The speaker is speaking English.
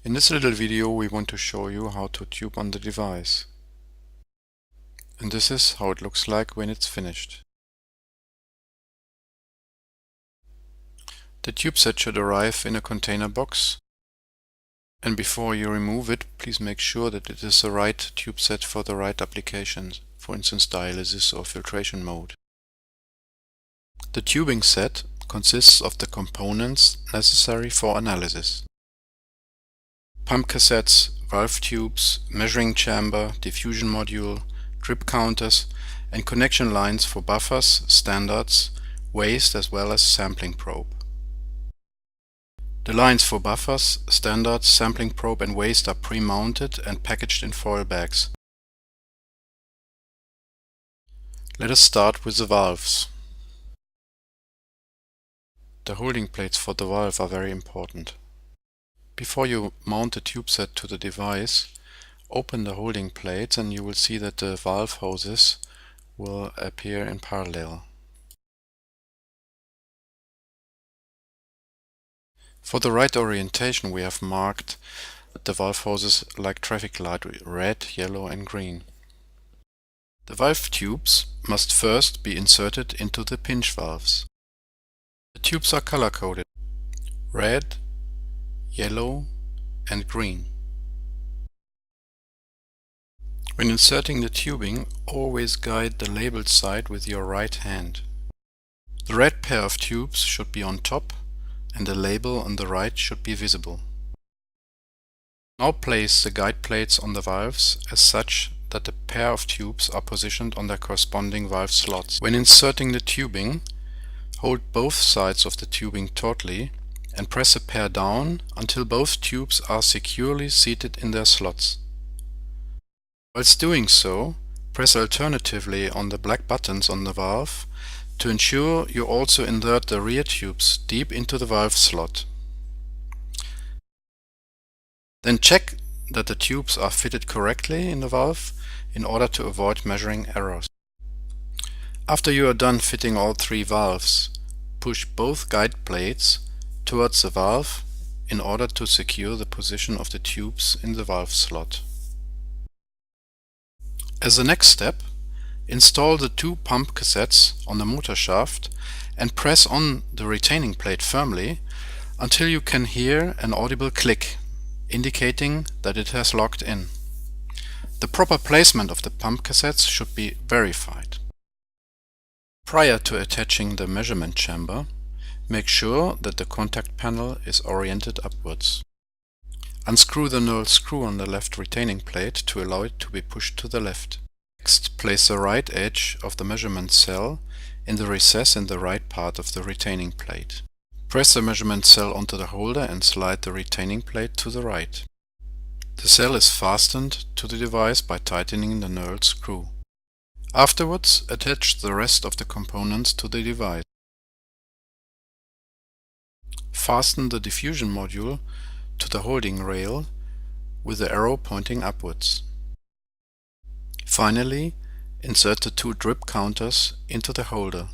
In this little video we want to show you how to tube on the device. And this is how it looks like when it's finished. The tube set should arrive in a container box, and before you remove it, please make sure that it is the right tube set for the right applications, for instance dialysis or filtration mode. The tubing set consists of the components necessary for analysis: pump cassettes, valve tubes, measuring chamber, diffusion module, drip counters, and connection lines for buffers, standards, waste as well as sampling probe. The lines for buffers, standards, sampling probe and waste are pre-mounted and packaged in foil bags. Let us start with the valves. The holding plates for the valve are very important. Before you mount the tube set to the device, open the holding plates and you will see that the valve hoses will appear in parallel. For the right orientation we have marked the valve hoses like traffic light: red, yellow and green. The valve tubes must first be inserted into the pinch valves. The tubes are color-coded: red, yellow and green. When inserting the tubing, always guide the labeled side with your right hand. The red pair of tubes should be on top and the label on the right should be visible. Now place the guide plates on the valves as such that the pair of tubes are positioned on their corresponding valve slots. When inserting the tubing, hold both sides of the tubing tautly and press the pair down until both tubes are securely seated in their slots. Whilst doing so, press alternatively on the black buttons on the valve to ensure you also insert the rear tubes deep into the valve slot. Then check that the tubes are fitted correctly in the valve in order to avoid measuring errors. After you are done fitting all three valves, push both guide plates towards the valve in order to secure the position of the tubes in the valve slot. As the next step, install the two pump cassettes on the motor shaft and press on the retaining plate firmly until you can hear an audible click, indicating that it has locked in. The proper placement of the pump cassettes should be verified. Prior to attaching the measurement chamber, make sure that the contact panel is oriented upwards. Unscrew the knurled screw on the left retaining plate to allow it to be pushed to the left. Next, place the right edge of the measurement cell in the recess in the right part of the retaining plate. Press the measurement cell onto the holder and slide the retaining plate to the right. The cell is fastened to the device by tightening the knurled screw. Afterwards, attach the rest of the components to the device. Fasten the diffusion module to the holding rail with the arrow pointing upwards. Finally, insert the two drip counters into the holder.